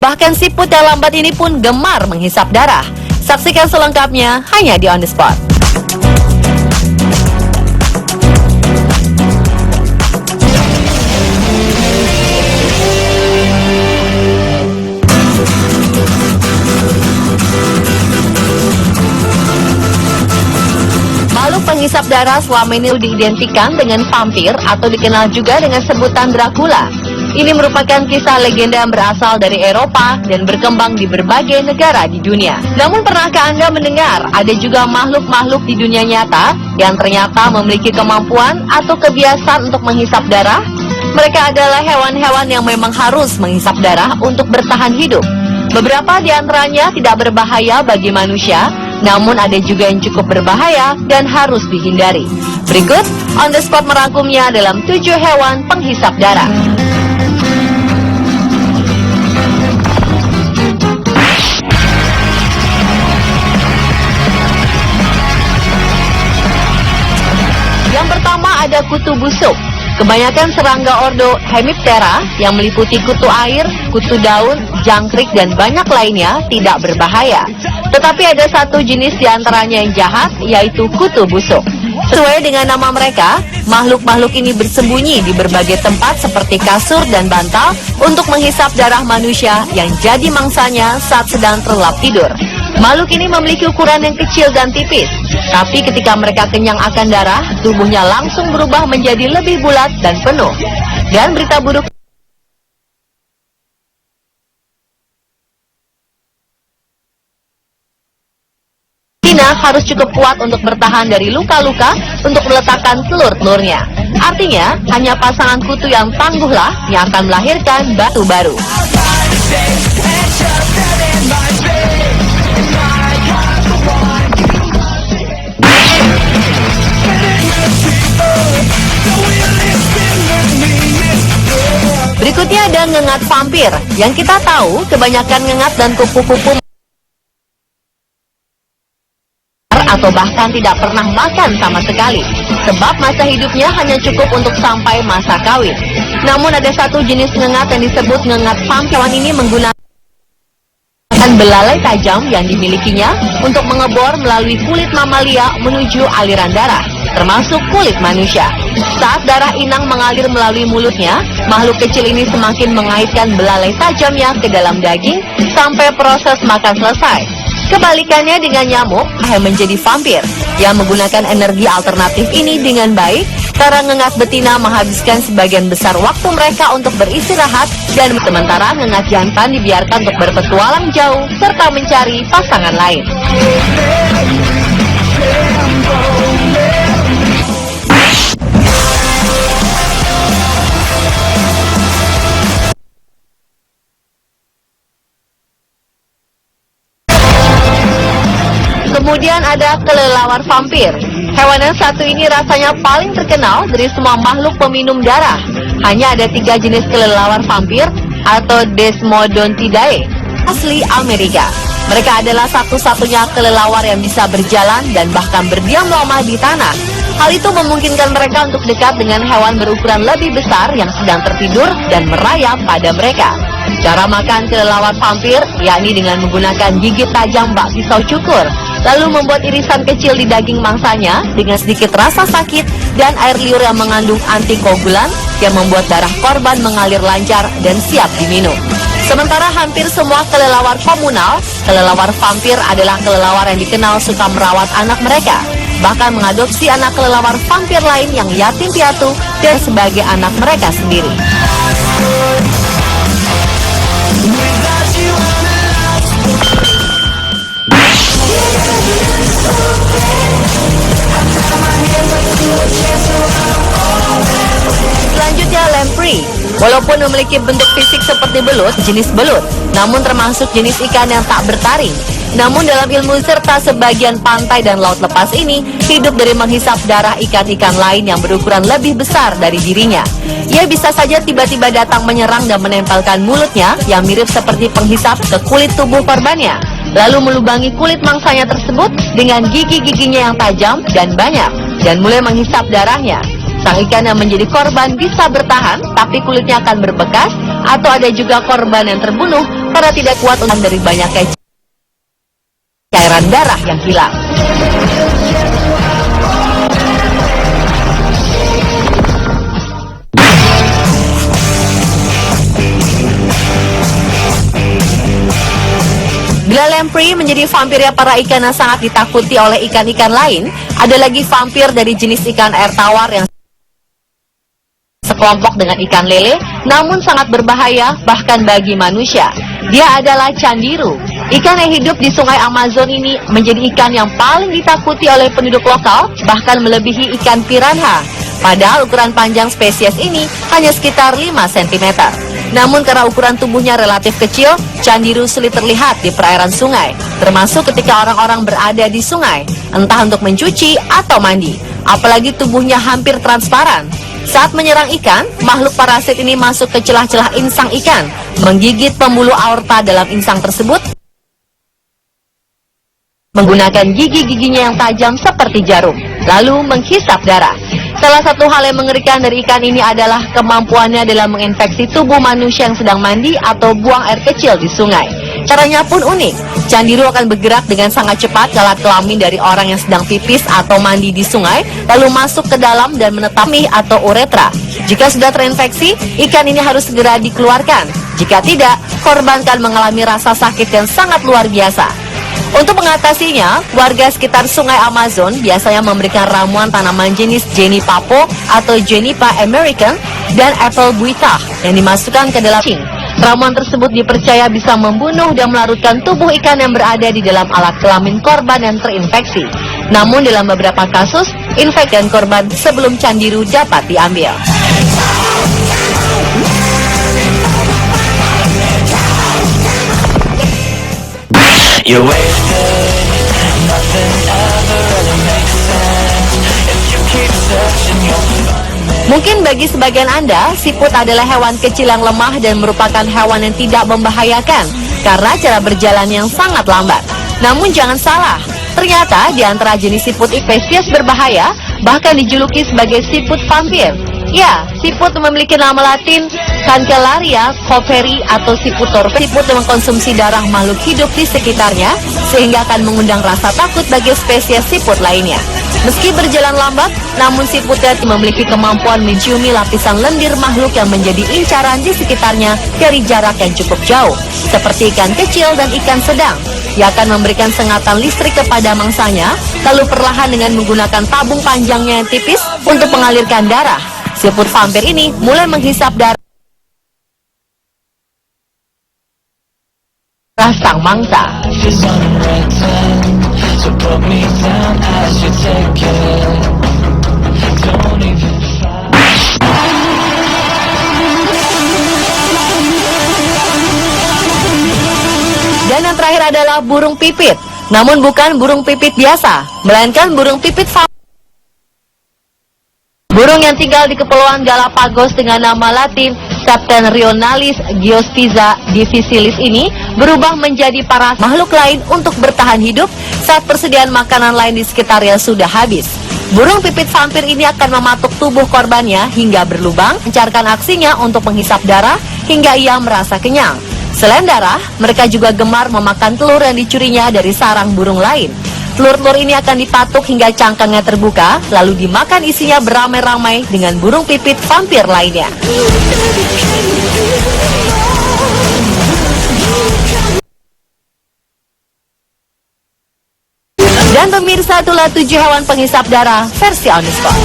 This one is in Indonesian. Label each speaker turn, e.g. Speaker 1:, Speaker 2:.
Speaker 1: Bahkan siput yang lambat ini pun gemar menghisap darah. Saksikan selengkapnya hanya di On The Spot. Makhluk penghisap darah selama ini diidentikan dengan vampir atau dikenal juga dengan sebutan Dracula. Ini merupakan kisah legenda yang berasal dari Eropa dan berkembang di berbagai negara di dunia. Namun pernahkah Anda mendengar ada juga makhluk-makhluk di dunia nyata yang ternyata memiliki kemampuan atau kebiasaan untuk menghisap darah? Mereka adalah hewan-hewan yang memang harus menghisap darah untuk bertahan hidup. Beberapa di antaranya tidak berbahaya bagi manusia, namun ada juga yang cukup berbahaya dan harus dihindari. Berikut On The Spot merangkumnya dalam 7 hewan penghisap darah. Yang pertama ada kutu busuk. Kebanyakan serangga ordo Hemiptera yang meliputi kutu air, kutu daun, jangkrik, dan banyak lainnya tidak berbahaya. Tetapi ada satu jenis diantaranya yang jahat, yaitu kutu busuk. Sesuai dengan nama mereka, makhluk-makhluk ini bersembunyi di berbagai tempat seperti kasur dan bantal untuk menghisap darah manusia yang jadi mangsanya saat sedang terlelap tidur. Makhluk ini memiliki ukuran yang kecil dan tipis, tapi ketika mereka kenyang akan darah, tubuhnya langsung berubah menjadi lebih bulat dan penuh. Dan berita buruk harus cukup kuat untuk bertahan dari luka-luka untuk meletakkan telur-telurnya. Artinya, hanya pasangan kutu yang tangguhlah yang akan melahirkan batu baru. Berikutnya ada ngengat vampir. Yang kita tahu, kebanyakan ngengat dan kupu-kupu atau bahkan tidak pernah makan sama sekali, sebab masa hidupnya hanya cukup untuk sampai masa kawin. Namun ada satu jenis ngengat yang disebut ngengat vampir. Hewan ini menggunakan belalai tajam yang dimilikinya untuk mengebor melalui kulit mamalia menuju aliran darah, termasuk kulit manusia. Saat darah inang mengalir melalui mulutnya, makhluk kecil ini semakin mengaitkan belalai tajamnya ke dalam daging sampai proses makan selesai. Kebalikannya dengan nyamuk yang menjadi vampir yang menggunakan energi alternatif ini dengan baik, karena ngengat betina menghabiskan sebagian besar waktu mereka untuk beristirahat, dan sementara ngengat jantan dibiarkan untuk berpetualang jauh serta mencari pasangan lain. Kemudian ada kelelawar vampir. Hewan yang satu ini rasanya paling terkenal dari semua makhluk peminum darah. Hanya ada 3 jenis kelelawar vampir atau Desmodontidae asli Amerika. Mereka adalah satu-satunya kelelawar yang bisa berjalan dan bahkan berdiam lama di tanah. Hal itu memungkinkan mereka untuk dekat dengan hewan berukuran lebih besar yang sedang tertidur dan merayap pada mereka. Cara makan kelelawar vampir yakni dengan menggunakan gigit tajam bak pisau cukur, lalu membuat irisan kecil di daging mangsanya dengan sedikit rasa sakit dan air liur yang mengandung antikoagulan yang membuat darah korban mengalir lancar dan siap diminum. Sementara hampir semua kelelawar komunal, kelelawar vampir adalah kelelawar yang dikenal suka merawat anak mereka, bahkan mengadopsi anak kelelawar vampir lain yang yatim piatu dan sebagai anak mereka sendiri. Selanjutnya lamprey. Walaupun memiliki bentuk fisik seperti belut, jenis belut, namun termasuk jenis ikan yang tak bertaring. Namun dalam ilmu serta sebagian pantai dan laut lepas ini hidup dari menghisap darah ikan-ikan lain yang berukuran lebih besar dari dirinya. Ia bisa saja tiba-tiba datang menyerang dan menempelkan mulutnya yang mirip seperti penghisap ke kulit tubuh korbannya, lalu melubangi kulit mangsanya tersebut dengan gigi-giginya yang tajam dan banyak, dan mulai menghisap darahnya. Sang ikan yang menjadi korban bisa bertahan, tapi kulitnya akan berbekas, atau ada juga korban yang terbunuh karena tidak kuat dari banyaknya cairan darah yang hilang. Bila lamprey menjadi vampirnya para ikan yang sangat ditakuti oleh ikan-ikan lain, ada lagi vampir dari jenis ikan air tawar yang sekelompok dengan ikan lele, namun sangat berbahaya bahkan bagi manusia. Dia adalah candiru. Ikan yang hidup di sungai Amazon ini menjadi ikan yang paling ditakuti oleh penduduk lokal, bahkan melebihi ikan piranha. Padahal ukuran panjang spesies ini hanya sekitar 5 cm. Namun karena ukuran tubuhnya relatif kecil, candiru sulit terlihat di perairan sungai, termasuk ketika orang-orang berada di sungai, entah untuk mencuci atau mandi. Apalagi tubuhnya hampir transparan. Saat menyerang ikan, makhluk parasit ini masuk ke celah-celah insang ikan, menggigit pembuluh aorta dalam insang tersebut, menggunakan gigi-giginya yang tajam seperti jarum, lalu menghisap darah. Salah satu hal yang mengerikan dari ikan ini adalah kemampuannya dalam menginfeksi tubuh manusia yang sedang mandi atau buang air kecil di sungai. Caranya pun unik. Candiru akan bergerak dengan sangat cepat ke alat kelamin dari orang yang sedang pipis atau mandi di sungai, lalu masuk ke dalam dan menetap atau uretra. Jika sudah terinfeksi, ikan ini harus segera dikeluarkan. Jika tidak, korban akan mengalami rasa sakit yang sangat luar biasa. Untuk mengatasinya, warga sekitar sungai Amazon biasanya memberikan ramuan tanaman jenis Jenipapo atau Genipa American dan Apple buitah yang dimasukkan ke dalam cing. Ramuan tersebut dipercaya bisa membunuh dan melarutkan tubuh ikan yang berada di dalam alat kelamin korban yang terinfeksi. Namun dalam beberapa kasus, infeksi dan korban sebelum candiru dapat diambil. You're wasted, nothing ever really makes sense. If you keep searching, you'll find me. Mungkin bagi sebagian Anda, siput adalah hewan kecil yang lemah dan merupakan hewan yang tidak membahayakan karena cara berjalan yang sangat lambat. Namun jangan salah, ternyata di antara jenis siput spesies berbahaya bahkan dijuluki sebagai siput vampir. Ya, siput memiliki nama latin Cancelaria cooperi atau siput torpe. Siput yang mengkonsumsi darah makhluk hidup di sekitarnya sehingga akan mengundang rasa takut bagi spesies siput lainnya. Meski berjalan lambat, namun siput memiliki kemampuan menciumi lapisan lendir makhluk yang menjadi incaran di sekitarnya dari jarak yang cukup jauh, seperti ikan kecil dan ikan sedang. Ia akan memberikan sengatan listrik kepada mangsanya, lalu perlahan dengan menggunakan tabung panjangnya yang tipis untuk mengalirkan darah. Siput vampir ini mulai menghisap darah sang mangsa. Dan yang terakhir adalah burung pipit. Namun bukan burung pipit biasa, melainkan burung pipit vampir. Burung yang tinggal di Kepulauan Galapagos dengan nama latin Septentrionalis Geospiza difficilis ini berubah menjadi para makhluk lain untuk bertahan hidup saat persediaan makanan lain di sekitarnya sudah habis. Burung pipit vampir ini akan mematuk tubuh korbannya hingga berlubang, mencarkan aksinya untuk menghisap darah hingga ia merasa kenyang. Selain darah, mereka juga gemar memakan telur yang dicurinya dari sarang burung lain. Telur-telur ini akan dipatuk hingga cangkangnya terbuka, lalu dimakan isinya beramai-ramai dengan burung pipit vampir lainnya. Dan pemirsa, itulah 7 hewan penghisap darah versi On The Spot.